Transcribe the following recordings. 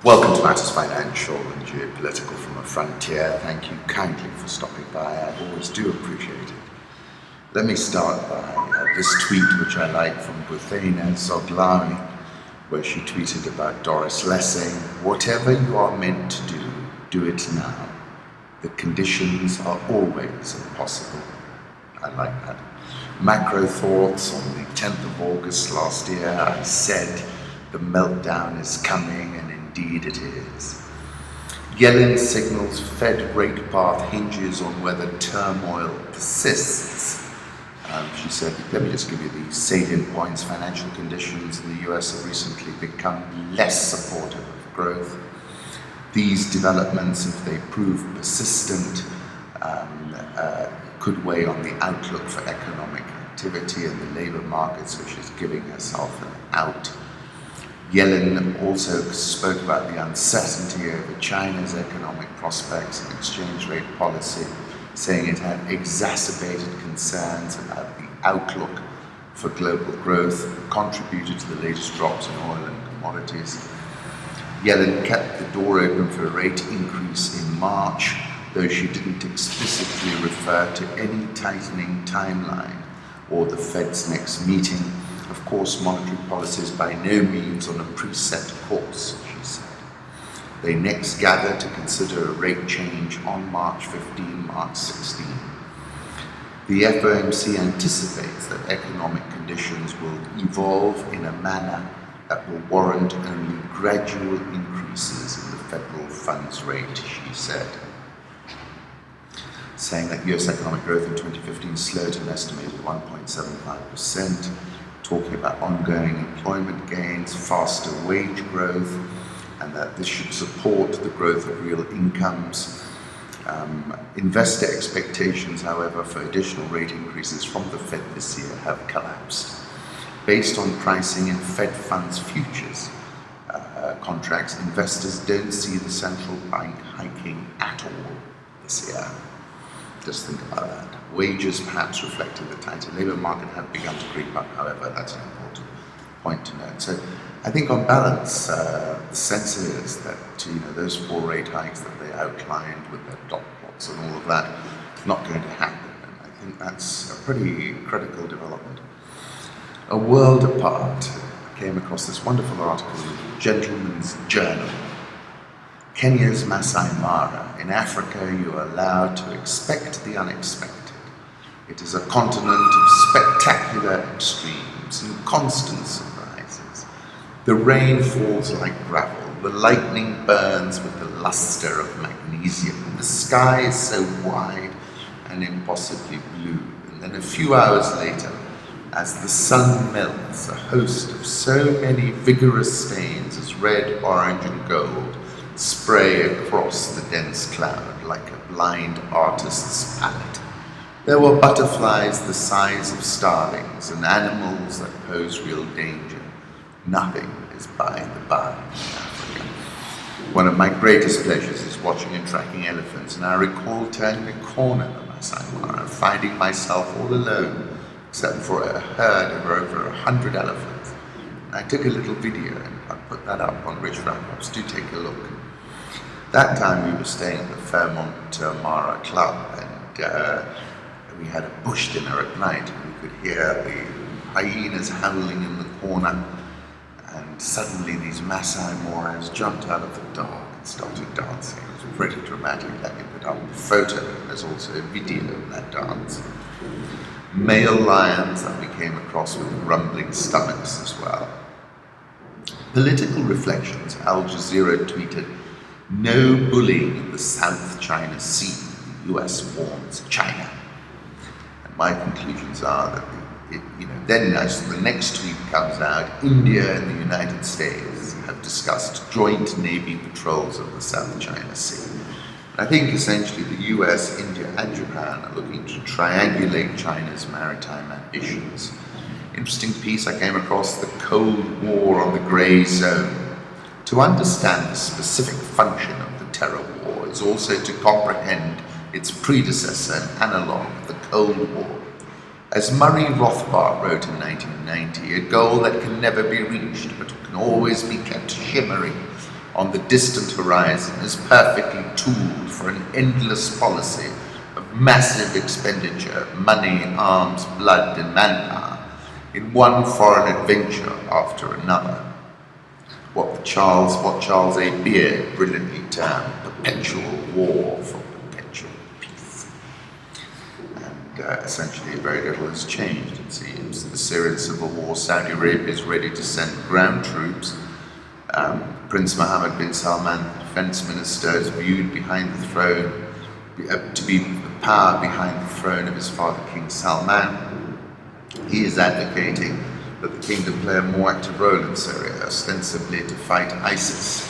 Welcome to Matters Financial and Geopolitical from a Frontier. Thank you kindly for stopping by. I always do appreciate it. Let me start by this tweet, which I like, from Buthena Zoglami, where she tweeted about Doris saying, "Whatever you are meant to do it now. The conditions are always impossible." I like that. Macro thoughts on the 10th of August last year, I said the meltdown is coming, and indeed it is. Yellen signals Fed rate path hinges on whether turmoil persists. She said, let me just give you the salient points. Financial conditions in the US have recently become less supportive of growth. These developments, if they prove persistent, could weigh on the outlook for economic activity in the labor market, so she's giving herself an out. Yellen also spoke about the uncertainty over China's economic prospects and exchange rate policy, saying it had exacerbated concerns about the outlook for global growth, contributed to the latest drops in oil and commodities. Yellen kept the door open for a rate increase in March, though she didn't explicitly refer to any tightening timeline or the Fed's next meeting. Of course, monetary policy is by no means on a preset course, she said. They next gather to consider a rate change on March 15, March 16. The FOMC anticipates that economic conditions will evolve in a manner that will warrant only gradual increases in the federal funds rate, she said, saying that US economic growth in 2015 slowed to an estimated 1.75%, talking about ongoing employment gains, faster wage growth, and that this should support the growth of real incomes. Investor expectations, however, for additional rate increases from the Fed this year have collapsed. Based on pricing in Fed funds futures contracts, investors don't see the central bank hiking at all this year. Just think about that. Wages, perhaps reflecting the tighter labour market, have begun to creep up. However, that's an important point to note. So, I think on balance, the sense is that those 4 rate hikes that they outlined with their dot plots and all of that, not going to happen. And I think that's a pretty critical development. A world apart, I came across this wonderful article in Gentleman's Journal. Kenya's Maasai Mara. In Africa, you are allowed to expect the unexpected. It is a continent of spectacular extremes and constant surprises. The rain falls like gravel. The lightning burns with the luster of magnesium. The sky is so wide and impossibly blue. And then a few hours later, as the sun melts, a host of so many vigorous stains as red, orange, and gold spray across the dense cloud like a blind artist's palette. There were butterflies the size of starlings and animals that pose real danger. Nothing is by the by in Africa. One of my greatest pleasures is watching and tracking elephants, and I recall turning a corner of Maasai Mara, finding myself all alone, except for a herd of over 100 elephants. I took a little video, and I'll put that up on Rich Wrap-Ups. Do take a look. That time we were staying at the Fairmont Mara Club, and we had a bush dinner at night, and we could hear the hyenas howling in the corner, and suddenly these Maasai Moras jumped out of the dark and started dancing. It was pretty dramatic. Let me put up a photo. There's also a video of that dance. Male lions that we came across with rumbling stomachs as well. Political reflections. Al Jazeera tweeted, "No bullying in the South China Sea. The US warns China." And my conclusions are that, then as the next tweet comes out, India and the United States have discussed joint Navy patrols of the South China Sea. I think essentially the US, India, and Japan are looking to triangulate China's maritime ambitions. Interesting piece I came across, the Cold War on the Grey Zone. To understand the specific function of the terror war is also to comprehend its predecessor and analogue, the Cold War. As Murray Rothbard wrote in 1990, a goal that can never be reached but can always be kept shimmering on the distant horizon is perfectly tooled for an endless policy of massive expenditure, money, arms, blood, and manpower in one foreign adventure after another. What Charles A. Beard brilliantly termed perpetual war for perpetual peace. And essentially very little has changed, it seems. The Syrian civil war, Saudi Arabia is ready to send ground troops. Prince Mohammed bin Salman, the defense minister, is viewed behind the throne to be the power behind the throne of his father, King Salman. He is advocating that the kingdom play a more active role in Syria, ostensibly to fight ISIS.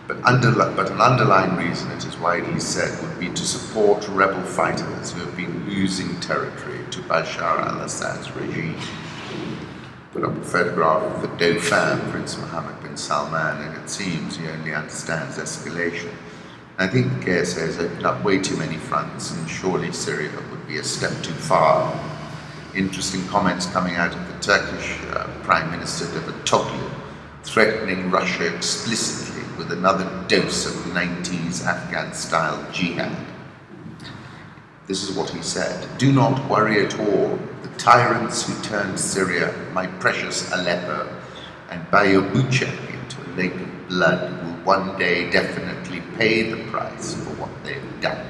But an underlying reason, it is widely said, would be to support rebel fighters who have been losing territory to Bashar al-Assad's regime. Put up a photograph of the Dauphin, Prince Mohammed bin Salman, and it seems he only understands escalation. I think the KSA has opened up way too many fronts, and surely Syria would be a step too far. Interesting comments coming out of the Turkish Prime Minister Davutoglu, threatening Russia explicitly with another dose of 90s Afghan-style jihad. This is what he said: "Do not worry at all. The tyrants who turned Syria, my precious Aleppo, and Bayobuchek into a lake of blood will one day definitely pay the price for what they've done.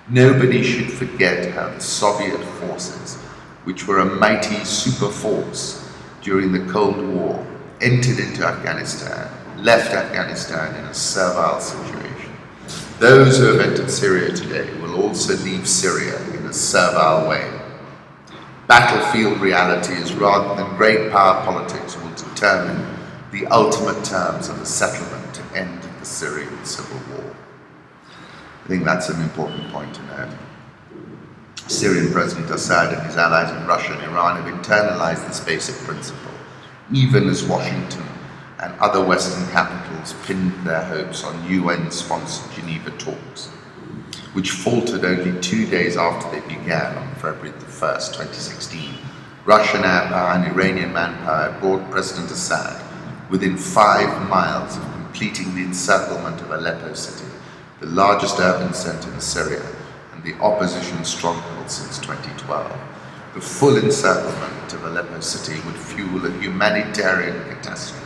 Nobody should forget how the Soviet forces, which were a mighty super force during the Cold War, entered into Afghanistan, left Afghanistan in a servile situation. Those who have entered Syria today will also leave Syria in a servile way. Battlefield reality is, rather than great power politics, will determine the ultimate terms of the settlement to end the Syrian civil war." I think that's an important point to note. Syrian President Assad and his allies in Russia and Iran have internalized this basic principle, even as Washington and other Western capitals pinned their hopes on UN-sponsored Geneva talks, which faltered only 2 days after they began on February the 1st, 2016. Russian air power and Iranian manpower brought President Assad within 5 miles of completing the encirclement of Aleppo city, the largest urban center in Syria and the opposition stronghold since 2012. The full encirclement of Aleppo city would fuel a humanitarian catastrophe,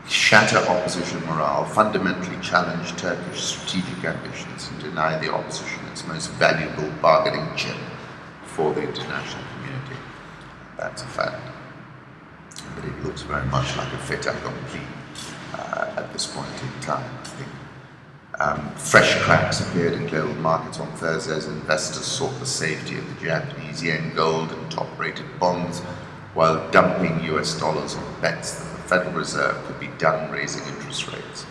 shatter opposition morale, fundamentally challenge Turkish strategic ambitions, and deny the opposition its most valuable bargaining chip for the international community. That's a fact. But it looks very much like a fait accompli at this point in time, I think. Fresh cracks appeared in global markets on Thursday as investors sought the safety of the Japanese yen, gold, and top-rated bonds, while dumping US dollars on bets that the Federal Reserve could be done raising interest rates.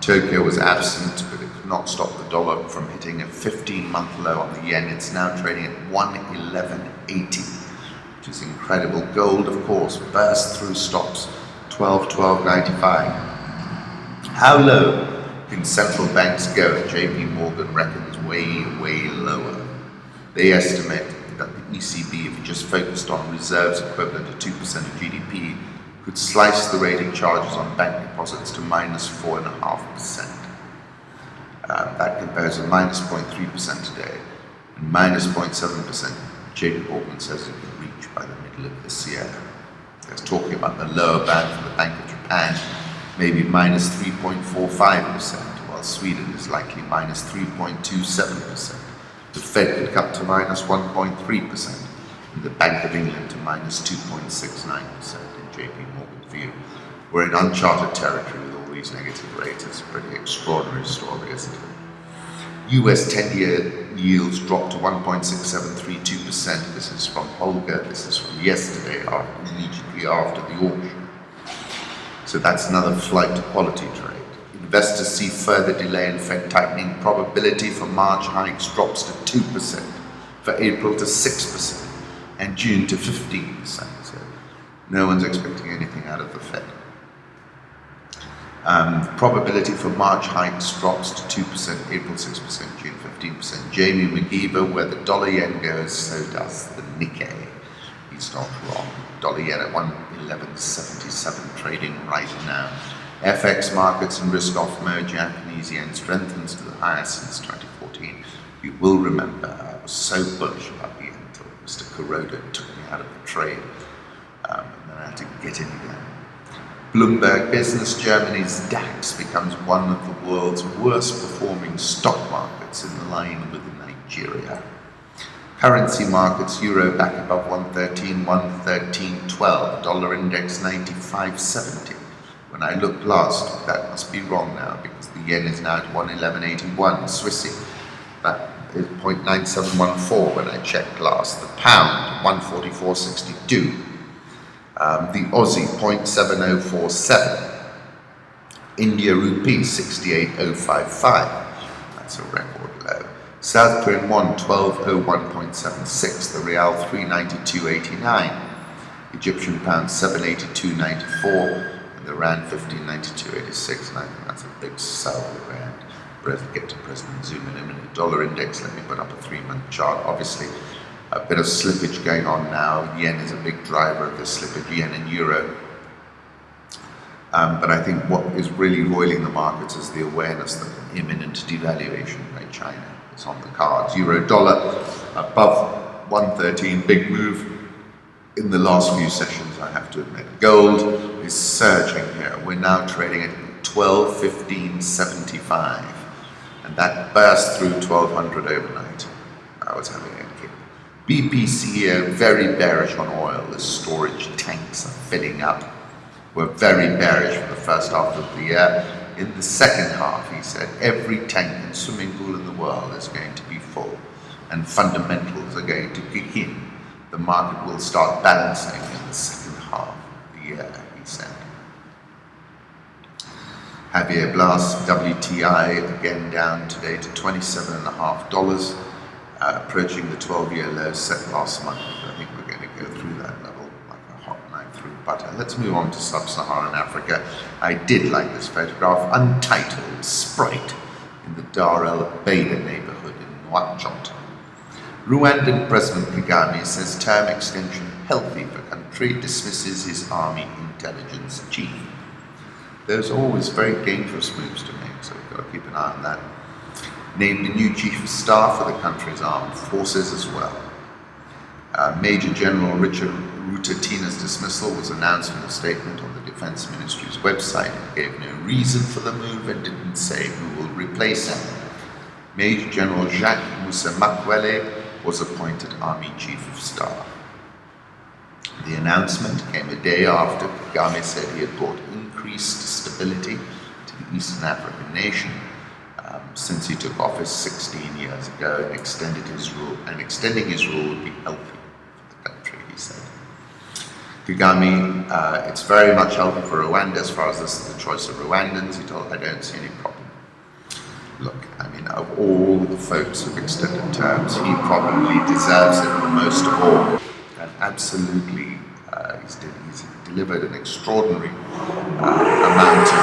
Tokyo was absent, but it could not stop the dollar from hitting a 15-month low on the yen. It's now trading at 111.80, which is incredible. Gold, of course, burst through stops, 12.95. How low can central banks go? JP Morgan reckons way, way lower. They estimate that the ECB, if it just focused on reserves equivalent to 2% of GDP, could slice the rate it charges on bank deposits to minus 4.5%. That compares to minus 0.3% today, and minus 0.7% JP Morgan says it could reach by the middle of this year. It's talking about the lower band for the Bank of Japan, maybe minus 3.45%, while Sweden is likely minus 3.27%. The Fed could cut to minus 1.3%, and the Bank of England to minus 2.69% in JP Morgan's view. We're in uncharted territory with all these negative rates. It's a pretty extraordinary story, isn't it? US 10-year yields dropped to 1.6732%. This is from Holger. This is from yesterday, immediately after the auction. So that's another flight to quality trade. Investors see further delay in Fed tightening. Probability for March hikes drops to 2%, for April to 6%, and June to 15%. So no one's expecting anything out of the Fed. Probability for March hikes drops to 2%, April 6%, June 15%. Jamie McGeever, where the dollar yen goes, so does the Nikkei. He's not wrong. Dollar yen at 11.77 trading right now. FX markets in risk-off mode. Japanese yen strengthens to the highest since 2014. You will remember I was so bullish about the yen until Mr. Kuroda took me out of the trade, and then I had to get in again. Bloomberg Business, Germany's DAX becomes one of the world's worst performing stock markets in line with Nigeria. Currency markets, euro back above 113, 113.12, dollar index 95.70. When I looked last, that must be wrong now because the yen is now at 111.81, Swissy. That is 0.9714 when I checked last. The pound, 144.62. The Aussie, 0.7047. India rupee, 68.055. That's a record low. South Korean won, 12.01.76. The Real, 392.89. Egyptian pound, 782.94. And the Rand, 1592.86. And I think that's a big sell, the Rand. Get to President Zuma in a minute. Dollar index, let me put up a 3-month chart. Obviously, a bit of slippage going on now. Yen is a big driver of the slippage, yen and euro. But I think what is really roiling the markets is the awareness that imminent devaluation by China is on the cards. Euro dollar above 113, big move in the last few sessions, I have to admit. Gold is surging here. We're now trading at 12.1575. And that burst through 1200 overnight. I was having a kick. BP CEO very bearish on oil. The storage tanks are filling up. We're very bearish for the first half of the year. In the second half, he said, every tank and swimming pool in the world is going to be full, and fundamentals are going to kick in. The market will start balancing in the second half of the year, he said. Javier Blas, WTI, again down today to $27.50, approaching the 12-year low set last month. I think we're going to go through that level like a hot knife through butter. Let's move on to sub-Saharan Africa. I did like this photograph, untitled Sprite in the Dar el Beida neighborhood in Nouakchott. Rwandan President Kagame says term extension healthy for country, dismisses his army intelligence chief. Those are always very dangerous moves to make, so we've got to keep an eye on that. Named a new chief of staff for the country's armed forces as well. Major General Richard Rutatina's dismissal was announced in a statement on the Defense Ministry's website. It gave no reason for the move and didn't say who will replace him. Major General Jacques Moussa Makwele was appointed Army Chief of Staff. The announcement came a day after Kagame said he had brought increased stability to the Eastern African nation since he took office 16 years ago, and extending his rule would be healthy for the country, he said. Kagame, it's very much healthy for Rwanda as far as this is the choice of Rwandans. He told, I don't see any problem. Look, I mean, of all the folks who've extended terms, he probably deserves it the most of all. And absolutely, he's delivered an extraordinary amount of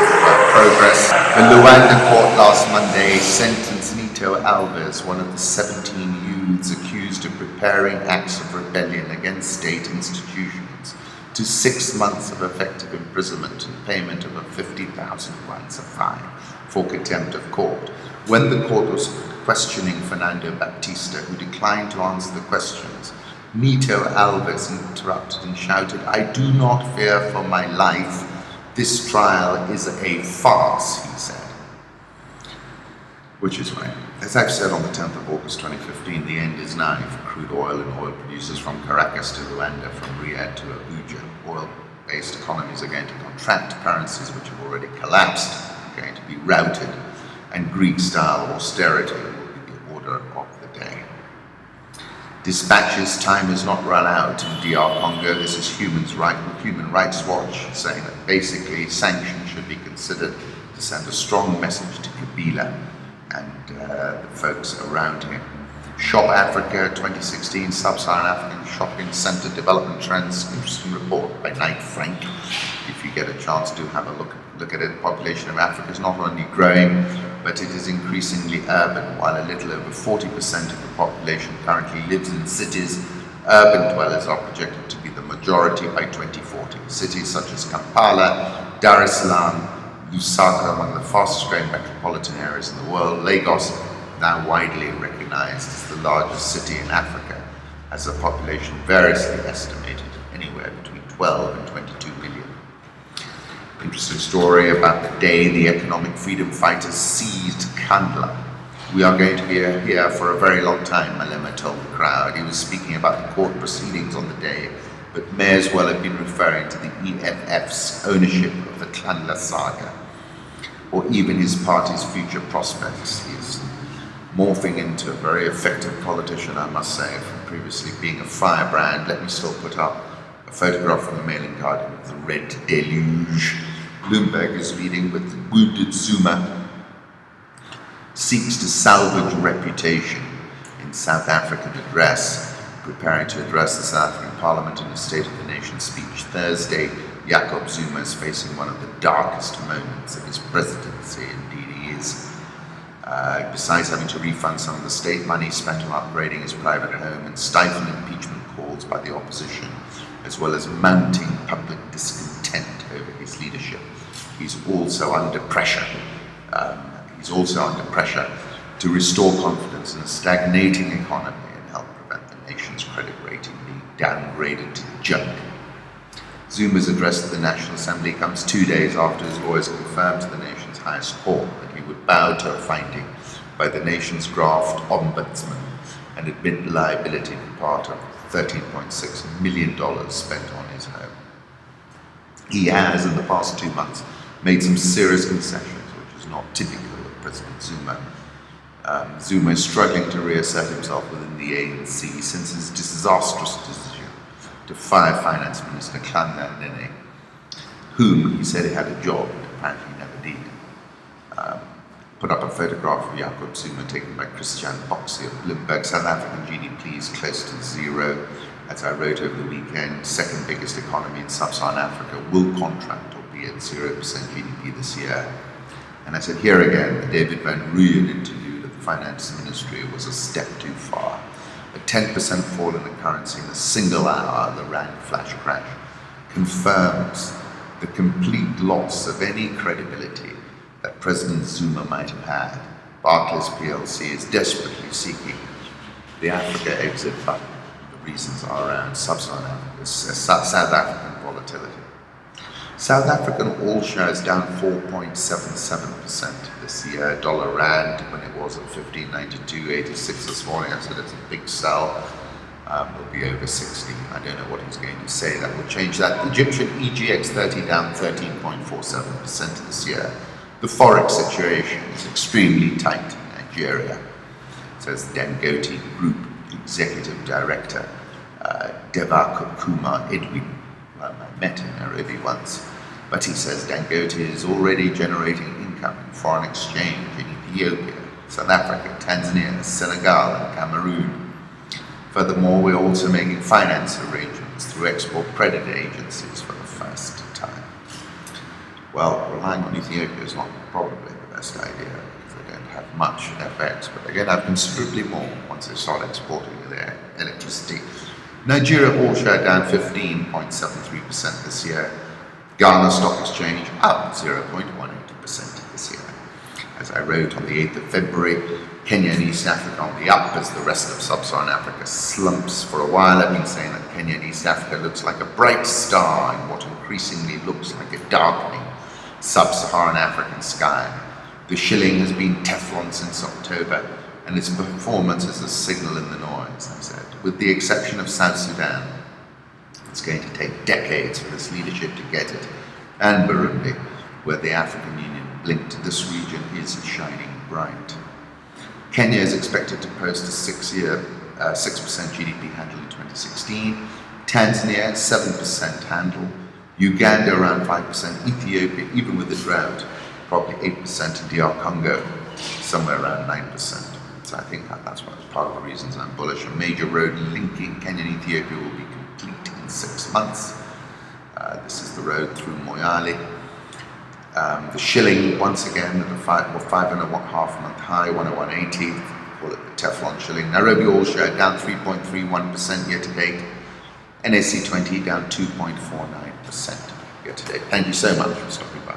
progress. The Luanda court last Monday sentenced Nito Alves, one of the 17 youths accused of preparing acts of rebellion against state institutions, to 6 months of effective imprisonment and payment of a 50,000 rands of fine for contempt of court. When the court was questioning Fernando Baptista, who declined to answer the questions, Nito Alves interrupted and shouted, I do not fear for my life. This trial is a farce, he said. Which is right. As I've said on the 10th of August 2015, the end is nigh for crude oil and oil producers from Caracas to Luanda, from Riyadh to Abuja. Oil-based economies are going to contract, currencies which have already collapsed are going to be routed, and Greek-style austerity will be the order of the day. Dispatches time has not run out in DR Congo. This is Human Rights Watch saying that basically sanctions should be considered to send a strong message to Kabila and the folks around him. Shop Africa 2016, Sub-Saharan African Shopping Center Development Trends. Interesting report by Knight Frank. If you get a chance to have a look at it. The population of Africa is not only growing, but it is increasingly urban. While a little over 40% of the population currently lives in cities, urban dwellers are projected to be the majority by 2040. Cities such as Kampala, Dar es Salaam, Lusaka, among the fastest growing metropolitan areas in the world. Lagos, now widely recognized as the largest city in Africa, has a population variously estimated anywhere between 12 and 22 million. Interesting story about the day the economic freedom fighters seized Kandla. We are going to be here for a very long time, Malema told the crowd. He was speaking about the court proceedings on the day, but may as well have been referring to the EFF's ownership of the Kandla saga, or even his party's future prospects. He's morphing into a very effective politician, I must say, from previously being a firebrand. Let me still put up a photograph from the Mailing Guardian of the Red Deluge. Bloomberg is leading with the wounded Zuma, seeks to salvage reputation in South African address, preparing to address the South African Parliament in a State of the Nation speech Thursday. Jacob Zuma is facing one of the darkest moments of his presidency, indeed he is. Besides having to refund some of the state money spent on upgrading his private home and stifling impeachment calls by the opposition, as well as mounting public discontent over his leadership, he's also under pressure. To restore confidence in a stagnating economy and help prevent the nation's credit rating being downgraded to junk. Zuma's address to the National Assembly comes 2 days after his lawyers confirmed to the nation's highest court that he would bow to a finding by the nation's graft ombudsman and admit liability for part of $13.6 million spent on his home. He has, in the past 2 months, made some serious concessions, which is not typical of President Zuma. Zuma is struggling to reassert himself within the ANC since his disastrous decision to fire Finance Minister Kanda Nene, whom he said he had a job, but apparently he never did. Put up a photograph of Jacob Zuma taken by Christian Boxey of Bloomberg. South African GDP is close to zero. As I wrote over the weekend, second biggest economy in sub-Saharan Africa will contract or be at 0% GDP this year. And I said here again, the David Van Rooyen interview at the Finance Ministry was a step too far. A 10% fall in the currency in a single hour, the Rand flash crash, confirms the complete loss of any credibility that President Zuma might have had. Barclays PLC is desperately seeking the Africa exit button. The reasons are around sub-Saharan Africa, South African volatility. South African all shares down 4.77% this year. Dollar Rand, when it was at 15.92.86 this morning, I said it's a big sell. Will be over 60. I don't know what he's going to say. That will change that. Egyptian EGX 30 down 13.47% this year. The forex situation is extremely tight in Nigeria, says Dangote Group Executive Director Deba Kumar Edwin. Well, I met in Nairobi once, but he says Dangote is already generating income in foreign exchange in Ethiopia, South Africa, Tanzania, Senegal, and Cameroon. Furthermore, we're also making finance arrangements through export credit agencies for the first time. Well, relying on Ethiopia is not probably the best idea because they don't have much FX, but they're going to have considerably more once they start exporting their electricity. Nigeria all share down 15.73% this year. Ghana Stock Exchange up 0.18% this year. As I wrote on the 8th of February, Kenya and East Africa on the up as the rest of sub-Saharan Africa slumps. For a while I've been saying that Kenya and East Africa looks like a bright star in what increasingly looks like a darkening sub-Saharan African sky. The shilling has been Teflon since October, and its performance is a signal in the noise, I said. With the exception of South Sudan, it's going to take decades for this leadership to get it, and Burundi, where the African Union blinked, this region is shining bright. Kenya is expected to post a 6% GDP handle in 2016, Tanzania 7% handle, Uganda around 5%, Ethiopia, even with the drought, probably 8%, and DR Congo somewhere around 9%. So I think that's part of the reasons I'm bullish. A major road linking Kenya and Ethiopia will be complete in 6 months. This is the road through Moyale. The shilling, once again, at a 5.5 month high, 101.80, call it the Teflon shilling. Nairobi all share down 3.31% year to date. NSC 20 down 2.49%. year to date. Thank you so much for stopping by.